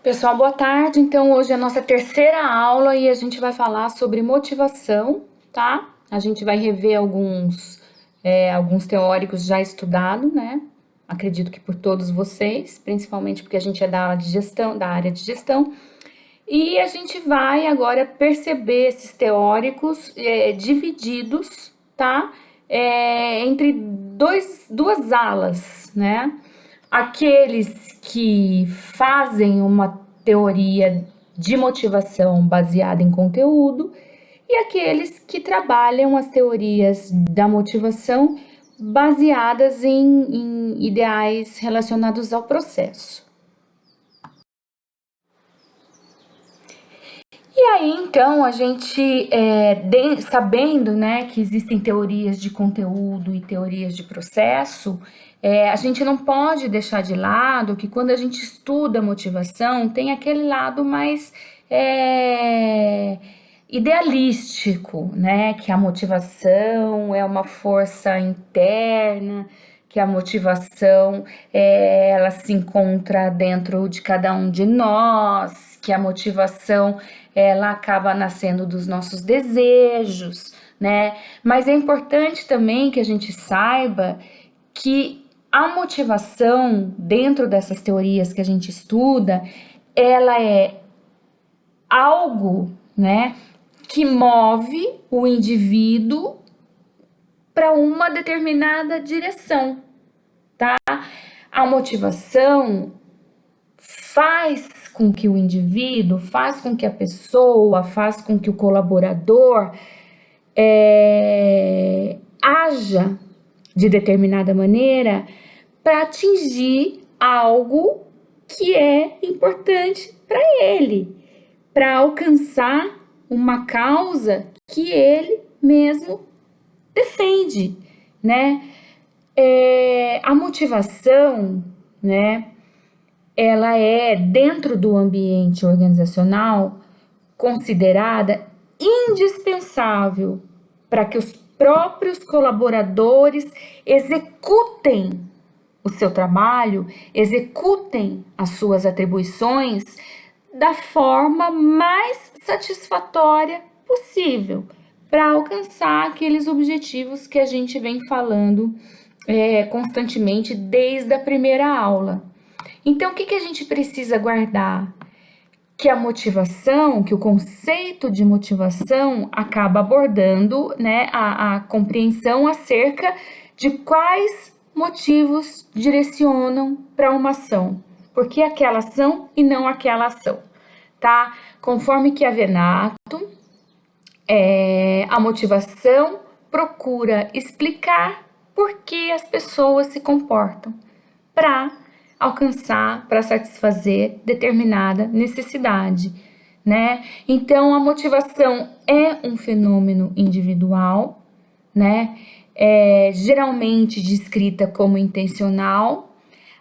Pessoal, boa tarde. Então, hoje é a nossa terceira aula e a gente vai falar sobre motivação, tá? A gente vai rever alguns teóricos já estudados, né? Acredito que por todos vocês, principalmente porque a gente é da área de gestão. E a gente vai agora perceber esses teóricos divididos, tá? Entre duas alas, né? Aqueles que fazem uma teoria de motivação baseada em conteúdo e aqueles que trabalham as teorias da motivação baseadas em ideais relacionados ao processo. E aí, então, a gente, sabendo, né, que existem teorias de conteúdo e teorias de processo, a gente não pode deixar de lado que quando a gente estuda motivação, tem aquele lado mais idealístico, né, que a motivação é uma força interna, que a motivação ela se encontra dentro de cada um de nós, que a motivação ela acaba nascendo dos nossos desejos, né? Mas é importante também que a gente saiba que a motivação dentro dessas teorias que a gente estuda, ela é algo, né, que move o indivíduo para uma determinada direção, tá? A motivação faz com que o indivíduo, faz com que a pessoa, faz com que o colaborador haja de determinada maneira para atingir algo que é importante para ele, para alcançar uma causa que ele mesmo defende, né? A motivação, né? Ela é, dentro do ambiente organizacional, considerada indispensável para que os próprios colaboradores executem o seu trabalho, executem as suas atribuições da forma mais satisfatória possível, para alcançar aqueles objetivos que a gente vem falando constantemente desde a primeira aula. Então, o que a gente precisa guardar? Que a motivação, que o conceito de motivação acaba abordando, né, a compreensão acerca de quais motivos direcionam para uma ação. Por que aquela ação e não aquela ação, tá? Conforme Chiavenato, a motivação procura explicar por que as pessoas se comportam para alcançar, para satisfazer determinada necessidade, né? Então, a motivação é um fenômeno individual, né? Geralmente descrita como intencional,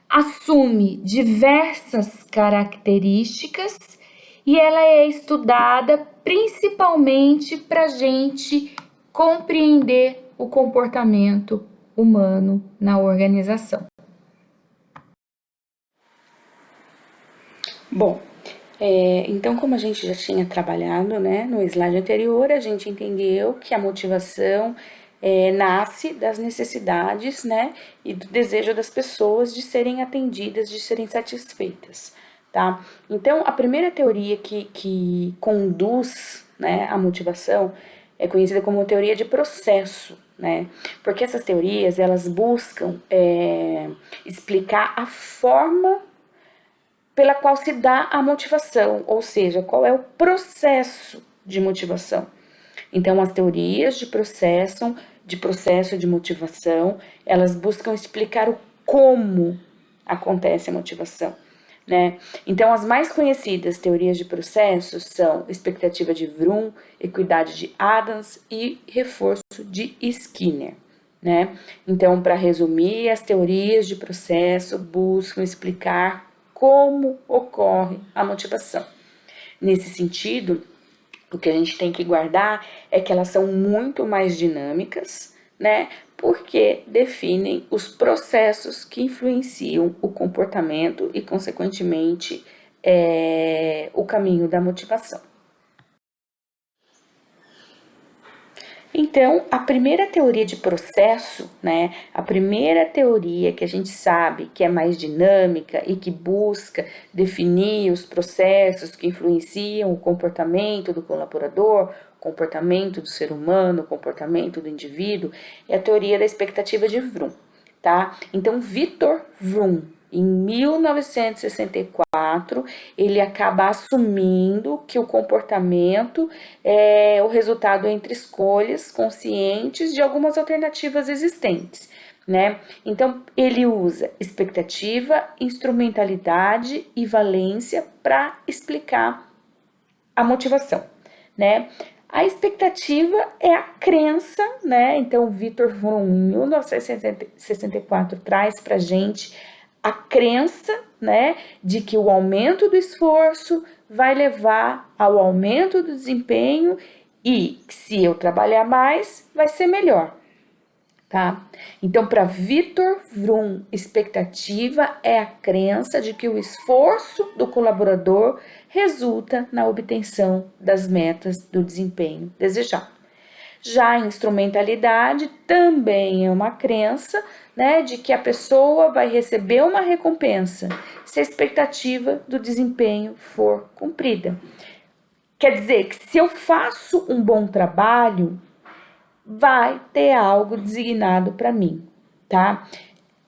assume diversas características e ela é estudada principalmente para a gente compreender o comportamento humano na organização. Bom, então como a gente já tinha trabalhado, né, no slide anterior, a gente entendeu que a motivação nasce das necessidades, né, e do desejo das pessoas de serem atendidas, de serem satisfeitas, tá? Então, a primeira teoria que conduz, né, a motivação é conhecida como teoria de processo, né? Porque essas teorias, elas buscam explicar a forma pela qual se dá a motivação, ou seja, qual é o processo de motivação. Então, as teorias de processo de motivação, elas buscam explicar o como acontece a motivação, né? Então, as mais conhecidas teorias de processos são expectativa de Vroom, equidade de Adams e reforço de Skinner, né? Então, para resumir, as teorias de processo buscam explicar como ocorre a motivação. Nesse sentido, o que a gente tem que guardar é que elas são muito mais dinâmicas, né? Porque definem os processos que influenciam o comportamento e, consequentemente, o caminho da motivação. Então, a primeira teoria de processo, né, a primeira teoria que a gente sabe que é mais dinâmica e que busca definir os processos que influenciam o comportamento do colaborador, o comportamento do ser humano, o comportamento do indivíduo, é a teoria da expectativa de Vroom, tá? Então, Victor Vroom, em 1964, ele acaba assumindo que o comportamento é o resultado entre escolhas conscientes de algumas alternativas existentes, né? Então, ele usa expectativa, instrumentalidade e valência para explicar a motivação, né? A expectativa é a crença, né? Então, Victor Vroom, em 1964, traz para a gente a crença, né, de que o aumento do esforço vai levar ao aumento do desempenho e se eu trabalhar mais, vai ser melhor, tá? Então, para Victor Vroom, expectativa é a crença de que o esforço do colaborador resulta na obtenção das metas do desempenho desejado. Já a instrumentalidade também é uma crença, né, de que a pessoa vai receber uma recompensa se a expectativa do desempenho for cumprida. Quer dizer que se eu faço um bom trabalho, vai ter algo designado para mim, tá?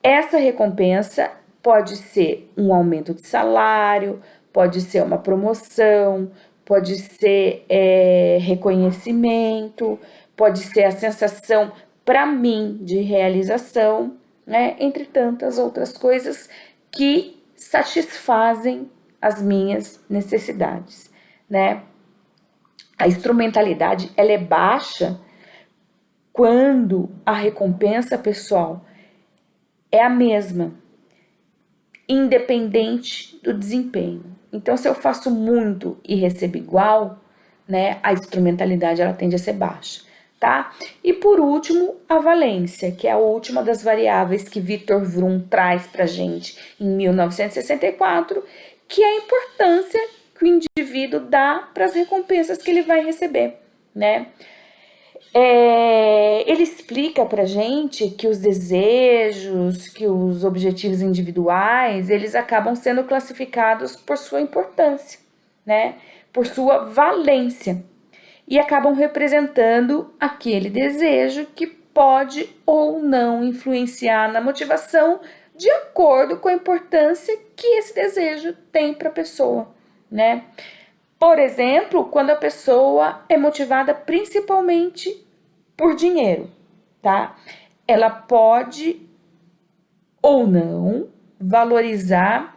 Essa recompensa pode ser um aumento de salário, pode ser uma promoção, pode ser reconhecimento, pode ser a sensação para mim de realização, né? Entre tantas outras coisas que satisfazem as minhas necessidades, né? A instrumentalidade, ela é baixa quando a recompensa pessoal é a mesma, independente do desempenho. Então, se eu faço muito e recebo igual, né, a instrumentalidade ela tende a ser baixa, tá? E por último, a valência, que é a última das variáveis que Victor Vroom traz pra gente em 1964, que é a importância que o indivíduo dá para as recompensas que ele vai receber, né? Ele explica pra gente que os desejos, que os objetivos individuais, eles acabam sendo classificados por sua importância, né? Por sua valência. E acabam representando aquele desejo que pode ou não influenciar na motivação de acordo com a importância que esse desejo tem para a pessoa, né? Por exemplo, quando a pessoa é motivada principalmente por dinheiro, tá? Ela pode ou não valorizar,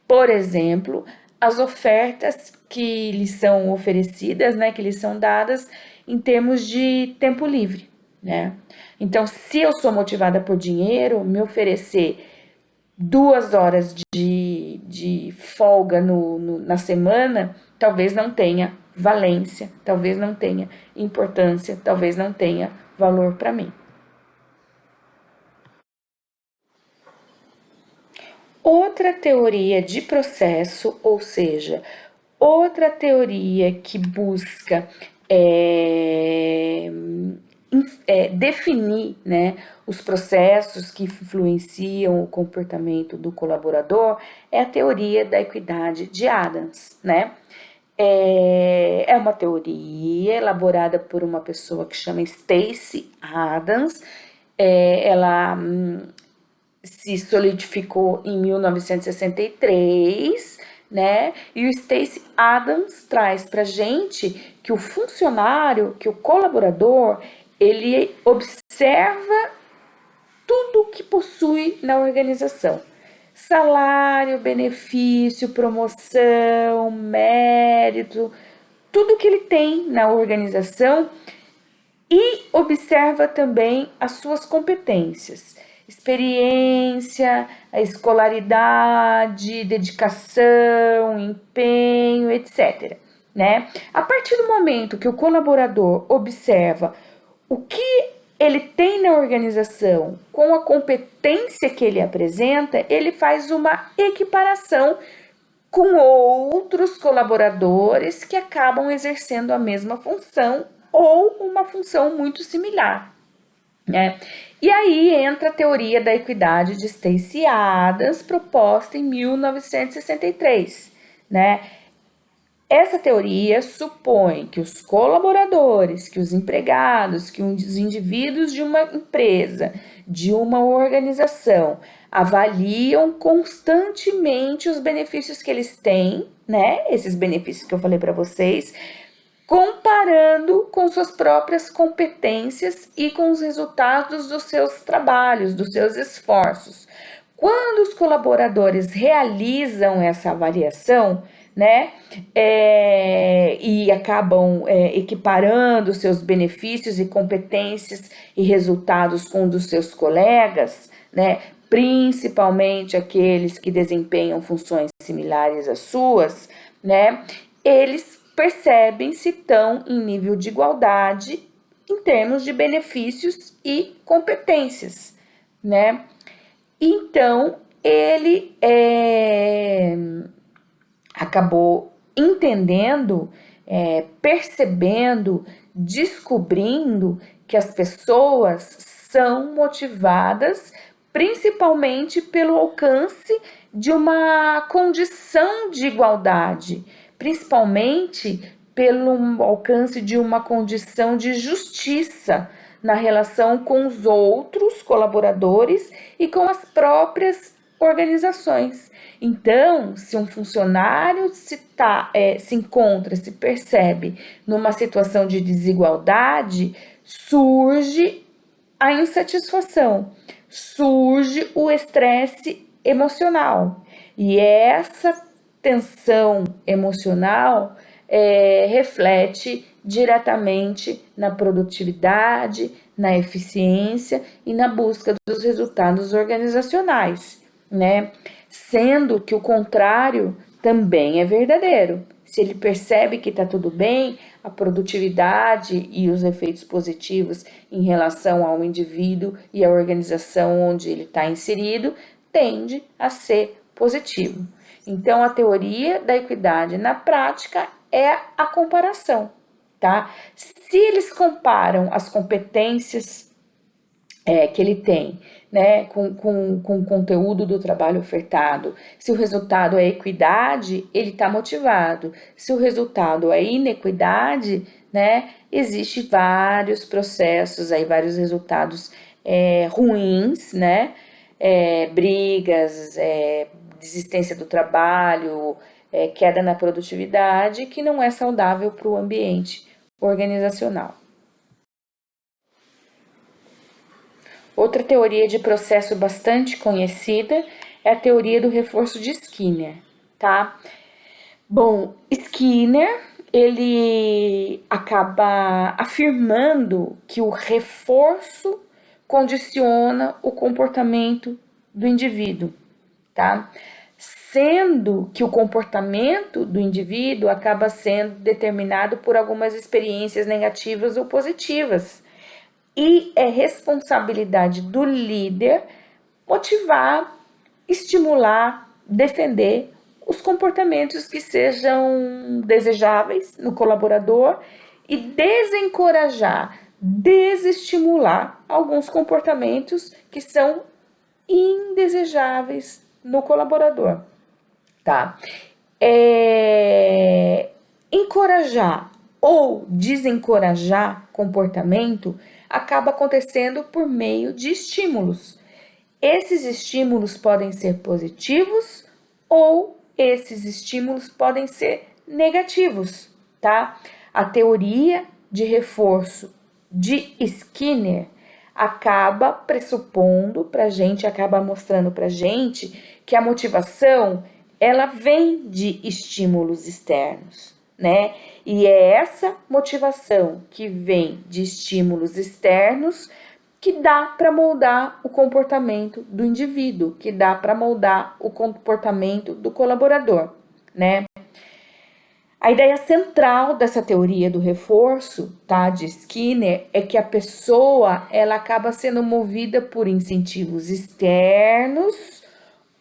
por exemplo, as ofertas que lhe são oferecidas, né, que lhe são dadas em termos de tempo livre, né? Então, se eu sou motivada por dinheiro, me oferecer 2 horas de folga na semana, talvez não tenha valência, talvez não tenha importância, talvez não tenha valor para mim. Outra teoria de processo, ou seja, outra teoria que busca definir, né, os processos que influenciam o comportamento do colaborador é a teoria da equidade de Adams, né? É uma teoria elaborada por uma pessoa que chama Stacey Adams. Ela se solidificou em 1963, né? E o Stacey Adams traz pra gente que o funcionário, que o colaborador, ele observa tudo que possui na organização. Salário, benefício, promoção, mérito, tudo que ele tem na organização e observa também as suas competências, experiência, a escolaridade, dedicação, empenho, etc. Né? A partir do momento que o colaborador observa o que ele tem na organização com a competência que ele apresenta, ele faz uma equiparação com outros colaboradores que acabam exercendo a mesma função ou uma função muito similar, né? E aí entra a teoria da equidade de Stacey Adams, proposta em 1963, né? Essa teoria supõe que os colaboradores, que os empregados, que os indivíduos de uma empresa, de uma organização, avaliam constantemente os benefícios que eles têm, né? Esses benefícios que eu falei para vocês, comparando com suas próprias competências e com os resultados dos seus trabalhos, dos seus esforços. Quando os colaboradores realizam essa avaliação, né, e acabam equiparando seus benefícios e competências e resultados com os dos seus colegas, né, principalmente aqueles que desempenham funções similares às suas, né, eles percebem se estão em nível de igualdade em termos de benefícios e competências, né? Então, ele acabou entendendo, percebendo, descobrindo que as pessoas são motivadas principalmente pelo alcance de uma condição de igualdade, principalmente pelo alcance de uma condição de justiça na relação com os outros colaboradores e com as próprias organizações. Então, se um funcionário se encontra, se percebe numa situação de desigualdade, surge a insatisfação, surge o estresse emocional. E essa tensão emocional reflete diretamente na produtividade, na eficiência e na busca dos resultados organizacionais, né? Sendo que o contrário também é verdadeiro. Se ele percebe que está tudo bem, a produtividade e os efeitos positivos em relação ao indivíduo e à organização onde ele está inserido tende a ser positivo. Então, a teoria da equidade na prática é a comparação, tá? Se eles comparam as competências que ele tem, né, com o conteúdo do trabalho ofertado, se o resultado é equidade, ele está motivado. Se o resultado é inequidade, né, existe vários processos aí, vários resultados ruins, né, brigas, desistência do trabalho, queda na produtividade, que não é saudável para o ambiente organizacional. Outra teoria de processo bastante conhecida é a teoria do reforço de Skinner, tá? Bom, Skinner, ele acaba afirmando que o reforço condiciona o comportamento do indivíduo, tá? Sendo que o comportamento do indivíduo acaba sendo determinado por algumas experiências negativas ou positivas. E é responsabilidade do líder motivar, estimular, defender os comportamentos que sejam desejáveis no colaborador e desencorajar, desestimular alguns comportamentos que são indesejáveis no colaborador, tá? Encorajar ou desencorajar comportamento acaba acontecendo por meio de estímulos. Esses estímulos podem ser positivos ou esses estímulos podem ser negativos, tá? A teoria de reforço de Skinner acaba pressupondo pra gente, acaba mostrando pra gente que a motivação, ela vem de estímulos externos, né? E é essa motivação que vem de estímulos externos que dá para moldar o comportamento do indivíduo, que dá para moldar o comportamento do colaborador, né? A ideia central dessa teoria do reforço, tá, de Skinner, é que a pessoa, ela acaba sendo movida por incentivos externos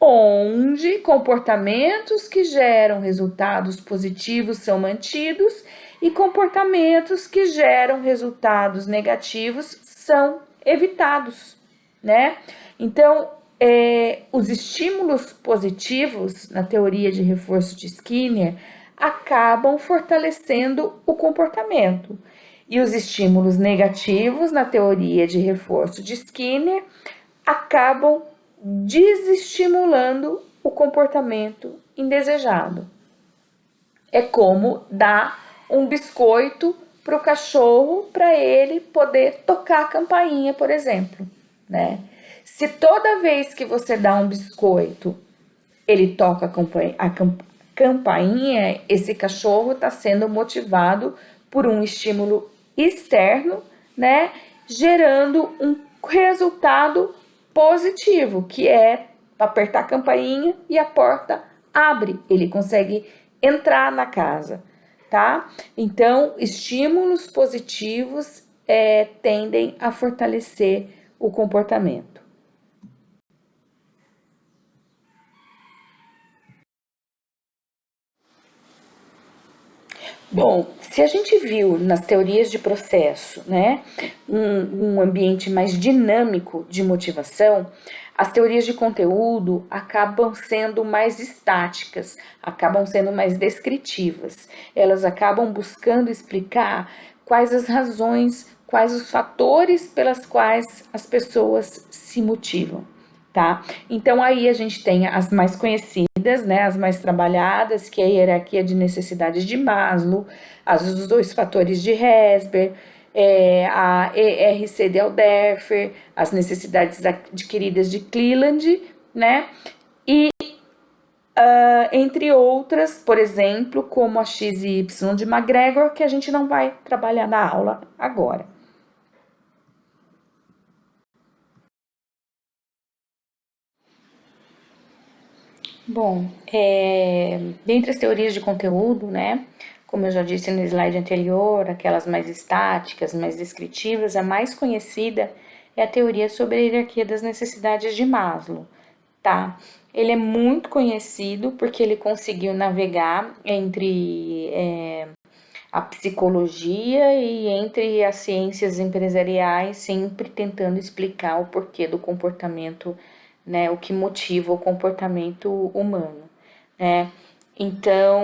onde comportamentos que geram resultados positivos são mantidos e comportamentos que geram resultados negativos são evitados, né? Então, os estímulos positivos, na teoria de reforço de Skinner, acabam fortalecendo o comportamento. E os estímulos negativos, na teoria de reforço de Skinner, acabam desestimulando o comportamento indesejado. É como dar um biscoito para o cachorro para ele poder tocar a campainha, por exemplo, né? Se toda vez que você dá um biscoito, ele toca a campainha, esse cachorro está sendo motivado por um estímulo externo, né? Gerando um resultado positivo, que é apertar a campainha e a porta abre, ele consegue entrar na casa, tá? Então, estímulos positivos tendem a fortalecer o comportamento. Bom, se a gente viu nas teorias de processo, né, um ambiente mais dinâmico de motivação, as teorias de conteúdo acabam sendo mais estáticas, acabam sendo mais descritivas. Elas acabam buscando explicar quais as razões, quais os fatores pelas quais as pessoas se motivam, tá? Então aí a gente tem as mais conhecidas, né, as mais trabalhadas, que é a hierarquia de necessidades de Maslow, os 2 fatores de Herzberg, a ERC de Alderfer, as necessidades adquiridas de Cleland, né? E entre outras, por exemplo, como a X e Y de McGregor, que a gente não vai trabalhar na aula agora. Bom, dentre as teorias de conteúdo, né, como eu já disse no slide anterior, aquelas mais estáticas, mais descritivas, a mais conhecida é a teoria sobre a hierarquia das necessidades de Maslow, tá? Ele é muito conhecido porque ele conseguiu navegar entre a psicologia e entre as ciências empresariais, sempre tentando explicar o porquê do comportamento, né, o que motiva o comportamento humano, né? Então,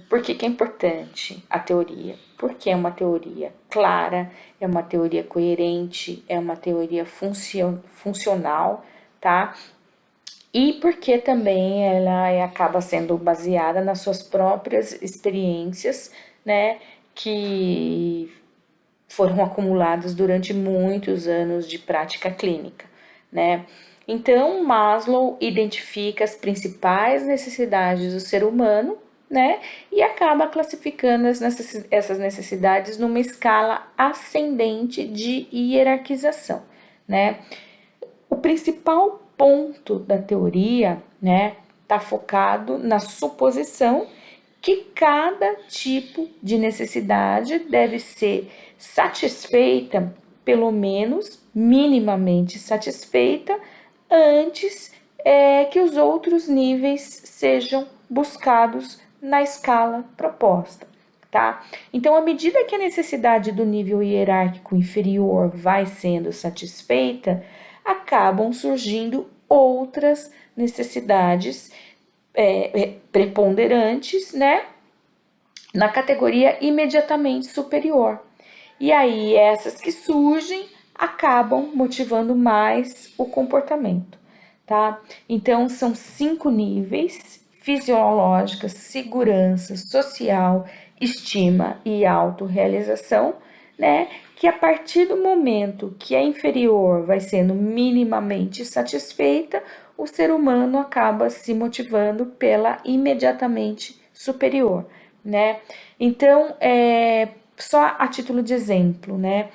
por que é importante a teoria? Porque é uma teoria clara, é uma teoria coerente, é uma teoria funcional, tá? E porque também ela acaba sendo baseada nas suas próprias experiências, né, que foram acumuladas durante muitos anos de prática clínica, né? Então, Maslow identifica as principais necessidades do ser humano, né? E acaba classificando essas necessidades numa escala ascendente de hierarquização, né? O principal ponto da teoria, né, está focado na suposição que cada tipo de necessidade deve ser satisfeita, pelo menos minimamente satisfeita, antes que os outros níveis sejam buscados na escala proposta, tá? Então, à medida que a necessidade do nível hierárquico inferior vai sendo satisfeita, acabam surgindo outras necessidades preponderantes, né, na categoria imediatamente superior. E aí, essas que surgem acabam motivando mais o comportamento, tá? Então, são 5 níveis: fisiológica, segurança, social, estima e autorrealização, né? Que a partir do momento que a inferior vai sendo minimamente satisfeita, o ser humano acaba se motivando pela imediatamente superior, né? Então, só a título de exemplo, né?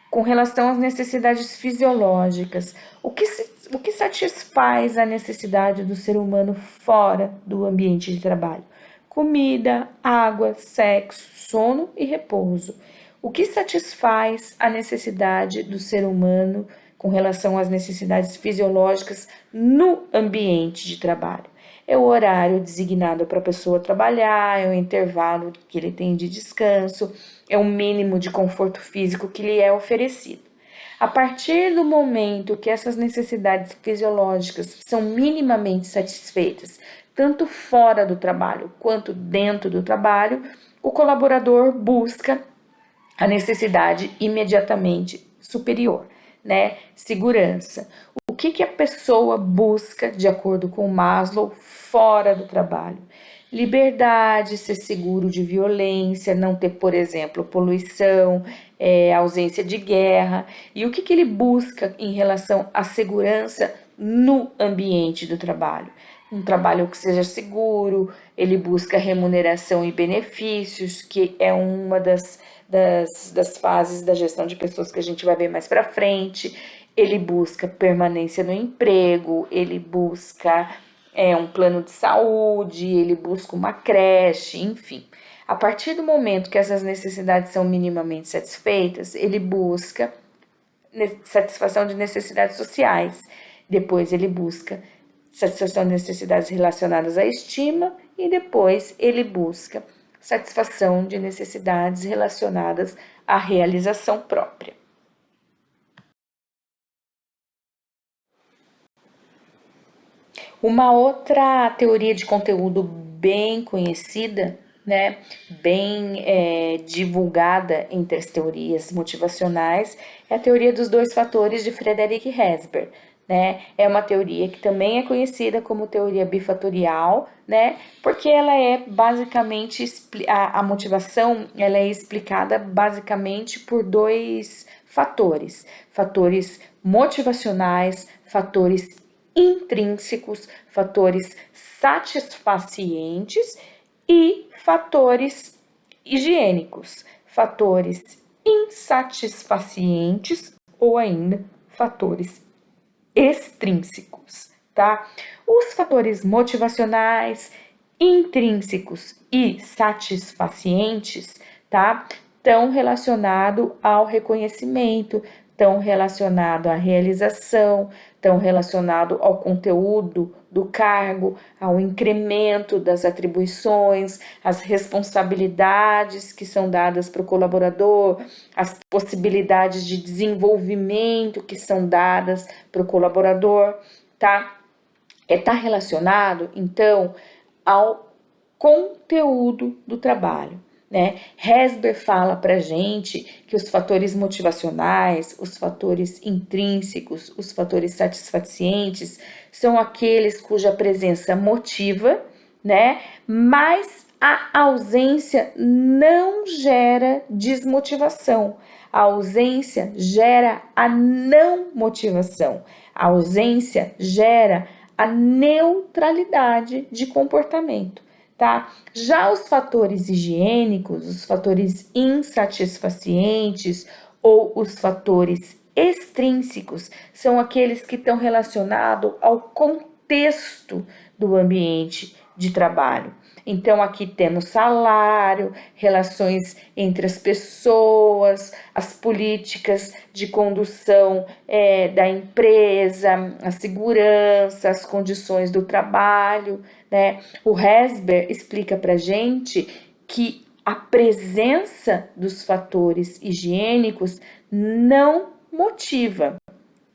Com relação às necessidades fisiológicas, o que satisfaz a necessidade do ser humano fora do ambiente de trabalho? Comida, água, sexo, sono e repouso. O que satisfaz a necessidade do ser humano com relação às necessidades fisiológicas no ambiente de trabalho. É o horário designado para a pessoa trabalhar, é o intervalo que ele tem de descanso, é o mínimo de conforto físico que lhe é oferecido. A partir do momento que essas necessidades fisiológicas são minimamente satisfeitas, tanto fora do trabalho quanto dentro do trabalho, o colaborador busca a necessidade imediatamente superior, né? Segurança. O que a pessoa busca, de acordo com Maslow, fora do trabalho? Liberdade, ser seguro de violência, não ter, por exemplo, poluição, ausência de guerra. E o que ele busca em relação à segurança no ambiente do trabalho? Um trabalho que seja seguro, ele busca remuneração e benefícios, que é uma das fases da gestão de pessoas que a gente vai ver mais para frente. Ele busca permanência no emprego, ele busca um plano de saúde, ele busca uma creche, enfim. A partir do momento que essas necessidades são minimamente satisfeitas, ele busca satisfação de necessidades sociais. Depois ele busca satisfação de necessidades relacionadas à estima e depois ele busca satisfação de necessidades relacionadas à realização própria. Uma outra teoria de conteúdo bem conhecida, né, bem divulgada entre as teorias motivacionais, é a teoria dos 2 fatores de Frederick Herzberg. Né? É uma teoria que também é conhecida como teoria bifatorial, né? Porque ela é basicamente, a motivação ela é explicada basicamente por 2 fatores motivacionais, fatores intrínsecos, fatores satisfacientes e fatores higiênicos, fatores insatisfacientes ou ainda fatores extrínsecos, tá? Os fatores motivacionais, intrínsecos e satisfacientes, tá? Estão relacionados ao reconhecimento, estão relacionados à realização, estão relacionados ao conteúdo do cargo, ao incremento das atribuições, às responsabilidades que são dadas para o colaborador, as possibilidades de desenvolvimento que são dadas para o colaborador, tá? Está relacionado, então, ao conteúdo do trabalho. Né? Herzberg fala para a gente que os fatores motivacionais, os fatores intrínsecos, os fatores satisfacientes são aqueles cuja presença motiva, né? Mas a ausência não gera desmotivação. A ausência gera a não motivação. A ausência gera a neutralidade de comportamento. Tá? Já os fatores higiênicos, os fatores insatisfacientes ou os fatores extrínsecos são aqueles que estão relacionados ao contexto do ambiente de trabalho. Então, aqui temos salário, relações entre as pessoas, as políticas de condução da empresa, a segurança, as condições do trabalho, né? O Herzberg explica para gente que a presença dos fatores higiênicos não motiva.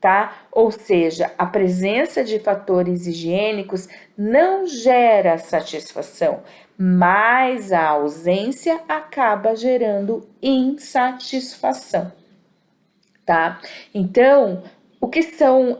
Tá? Ou seja, a presença de fatores higiênicos não gera satisfação, mas a ausência acaba gerando insatisfação, tá? Então, o que são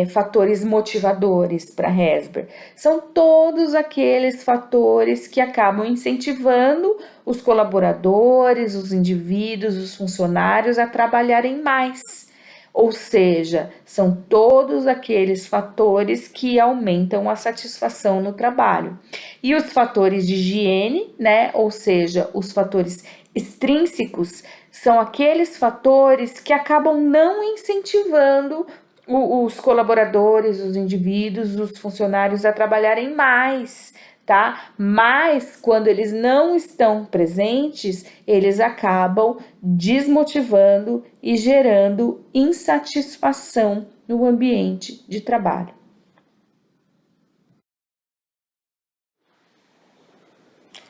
fatores motivadores para Herzberg? São todos aqueles fatores que acabam incentivando os colaboradores, os indivíduos, os funcionários a trabalharem mais. Ou seja, são todos aqueles fatores que aumentam a satisfação no trabalho. E os fatores de higiene, né? Ou seja, os fatores extrínsecos, são aqueles fatores que acabam não incentivando os colaboradores, os indivíduos, os funcionários a trabalharem mais, tá? Mas quando eles não estão presentes, eles acabam desmotivando e gerando insatisfação no ambiente de trabalho.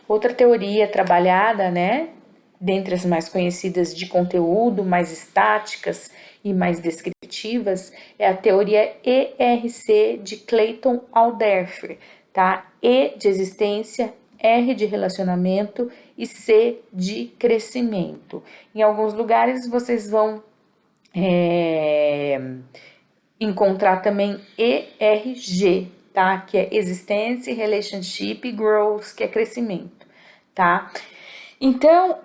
Outra teoria trabalhada, né, dentre as mais conhecidas de conteúdo, mais estáticas e mais descritivas, é a teoria ERC de Clayton Alderfer, tá? E de existência, R de relacionamento e C de crescimento. Em alguns lugares vocês vão encontrar também ERG, tá? Que é Existence, Relationship e Growth, que é crescimento, tá? Então,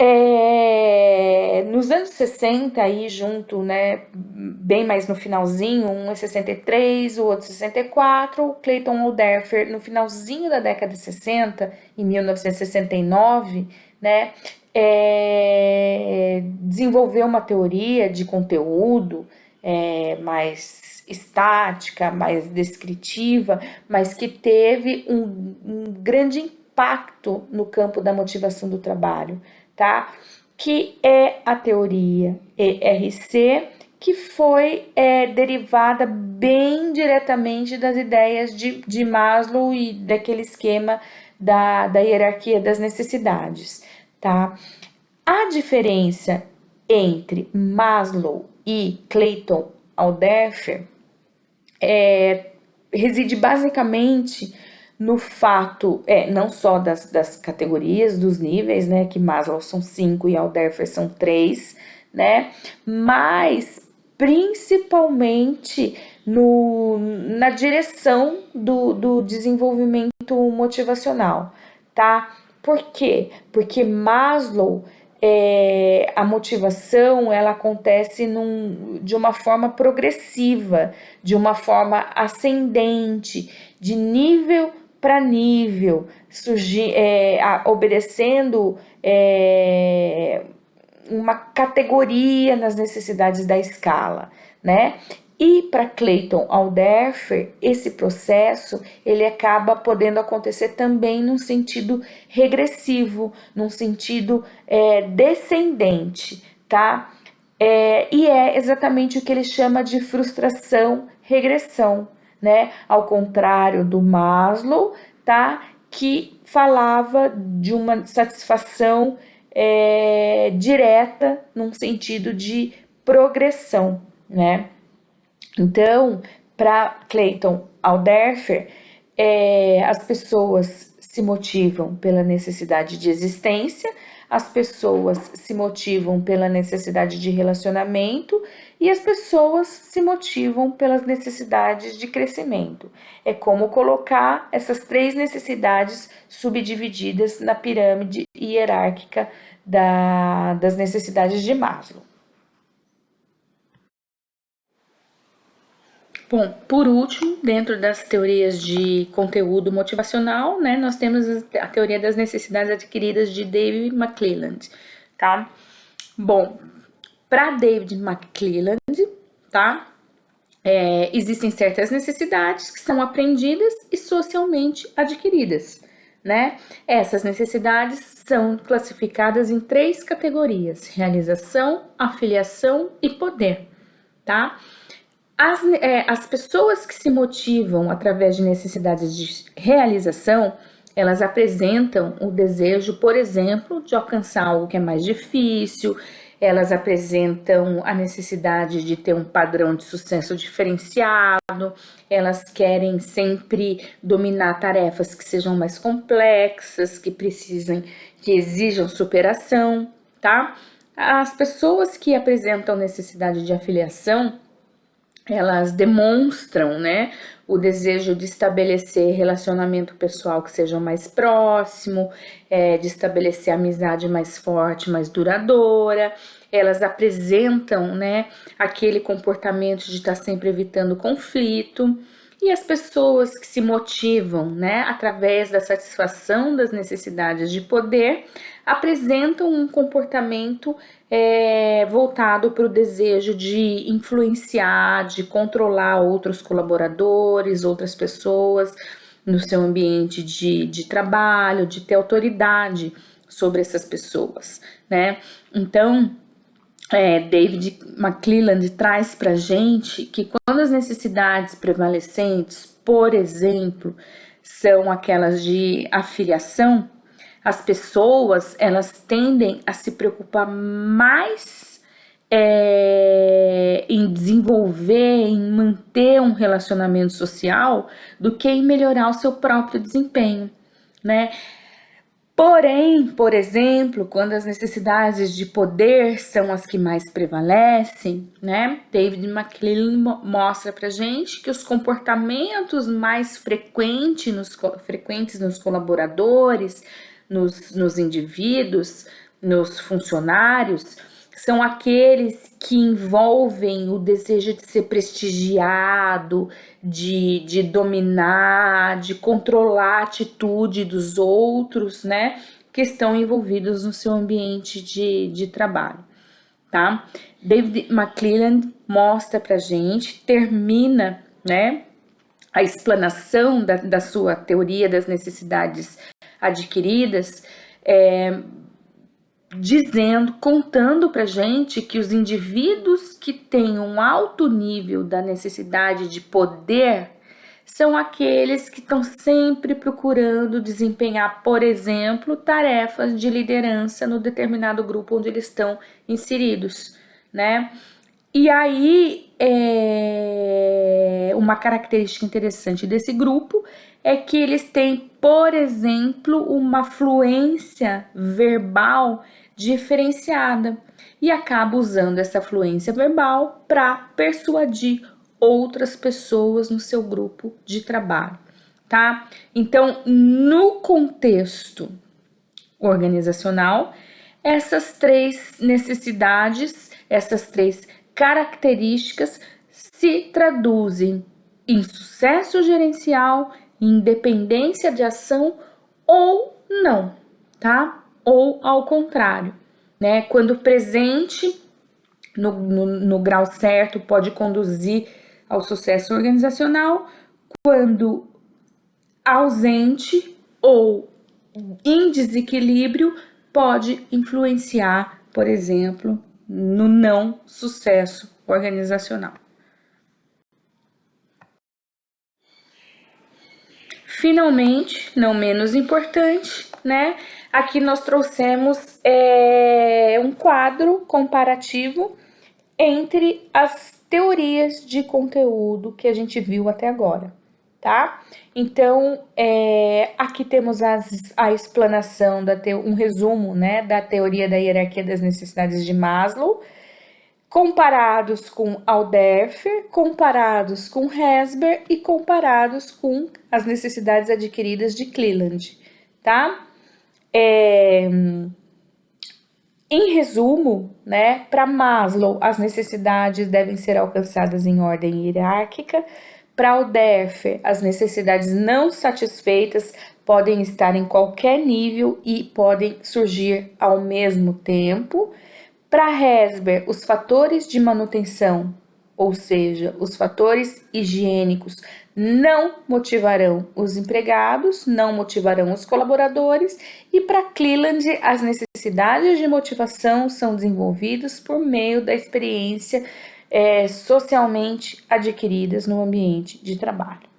nos anos 60, aí junto, né, bem mais no finalzinho, um é 63, o outro 64, o Clayton Alderfer, no finalzinho da década de 60, em 1969, né, desenvolveu uma teoria de conteúdo mais estática, mais descritiva, mas que teve um grande impacto no campo da motivação do trabalho, tá? Que é a teoria ERC, que foi derivada bem diretamente das ideias de Maslow e daquele esquema da hierarquia das necessidades, tá? A diferença entre Maslow e Clayton Alderfer reside basicamente no fato, não só das categorias, dos níveis, né, que Maslow são 5 e Alderfer são 3, né, mas principalmente na direção do desenvolvimento motivacional, tá? Por quê? Porque Maslow, a motivação, ela acontece de uma forma progressiva, de uma forma ascendente, de nível para nível, obedecendo uma categoria nas necessidades da escala, né? E para Clayton Alderfer, esse processo ele acaba podendo acontecer também num sentido regressivo, num sentido descendente, tá? E é exatamente o que ele chama de frustração-regressão, né? Ao contrário do Maslow, tá? Que falava de uma satisfação direta num sentido de progressão, né? Então, para Clayton Alderfer, as pessoas se motivam pela necessidade de existência, as pessoas se motivam pela necessidade de relacionamento e as pessoas se motivam pelas necessidades de crescimento. É como colocar essas três necessidades subdivididas na pirâmide hierárquica das necessidades de Maslow. Bom, por último, dentro das teorias de conteúdo motivacional, né, nós temos a teoria das necessidades adquiridas de David McClelland, tá? Bom, para David McClelland, tá? Existem certas necessidades que são aprendidas e socialmente adquiridas, né? Essas necessidades são classificadas em 3 categorias: realização, afiliação e poder, tá? As pessoas que se motivam através de necessidades de realização, elas apresentam o desejo, por exemplo, de alcançar algo que é mais difícil, elas apresentam a necessidade de ter um padrão de sucesso diferenciado, elas querem sempre dominar tarefas que sejam mais complexas, que exijam superação, tá? As pessoas que apresentam necessidade de afiliação, elas demonstram, né, o desejo de estabelecer relacionamento pessoal que seja mais próximo, de estabelecer amizade mais forte, mais duradoura. Elas apresentam, né, aquele comportamento de estar sempre evitando conflito. E as pessoas que se motivam, né, através da satisfação das necessidades de poder, apresentam um comportamento voltado para o desejo de influenciar, de controlar outros colaboradores, outras pessoas, no seu ambiente de trabalho, de ter autoridade sobre essas pessoas, né? Então, David McClelland traz para gente que quando as necessidades prevalecentes, por exemplo, são aquelas de afiliação, as pessoas elas tendem a se preocupar mais em desenvolver, em manter um relacionamento social do que em melhorar o seu próprio desempenho, né? Porém, por exemplo, quando as necessidades de poder são as que mais prevalecem, né? David McClelland mostra pra gente que os comportamentos mais frequentes nos colaboradores, nos indivíduos, nos funcionários, são aqueles que envolvem o desejo de ser prestigiado, de dominar, de controlar a atitude dos outros, né? Que estão envolvidos no seu ambiente de trabalho, tá? David McClelland mostra pra gente, termina, né? A explanação da sua teoria das necessidades adquiridas, contando pra gente que os indivíduos que têm um alto nível da necessidade de poder são aqueles que estão sempre procurando desempenhar, por exemplo, tarefas de liderança no determinado grupo onde eles estão inseridos, né? E aí, uma característica interessante desse grupo é que eles têm, por exemplo, uma fluência verbal diferenciada e acaba usando essa fluência verbal para persuadir outras pessoas no seu grupo de trabalho, tá? Então, no contexto organizacional, essas três necessidades, essas três características se traduzem em sucesso gerencial, independência de ação ou não, tá? Ou ao contrário, né? Quando presente no grau certo pode conduzir ao sucesso organizacional, quando ausente ou em desequilíbrio pode influenciar, por exemplo, no não sucesso organizacional. Finalmente, não menos importante, né? Aqui nós trouxemos um quadro comparativo entre as teorias de conteúdo que a gente viu até agora, tá? Então, aqui temos a explanação, um resumo, né, da teoria da hierarquia das necessidades de Maslow, comparados com Alderfer, comparados com Herzberg e comparados com as necessidades adquiridas de Cleland, tá? Em resumo, né, para Maslow, as necessidades devem ser alcançadas em ordem hierárquica. Para Alderfer, as necessidades não satisfeitas podem estar em qualquer nível e podem surgir ao mesmo tempo. Para Herzberg, os fatores de manutenção, ou seja, os fatores higiênicos, não motivarão os empregados, não motivarão os colaboradores, e para Cleland, as necessidades de motivação são desenvolvidas por meio da experiência socialmente adquiridas no ambiente de trabalho.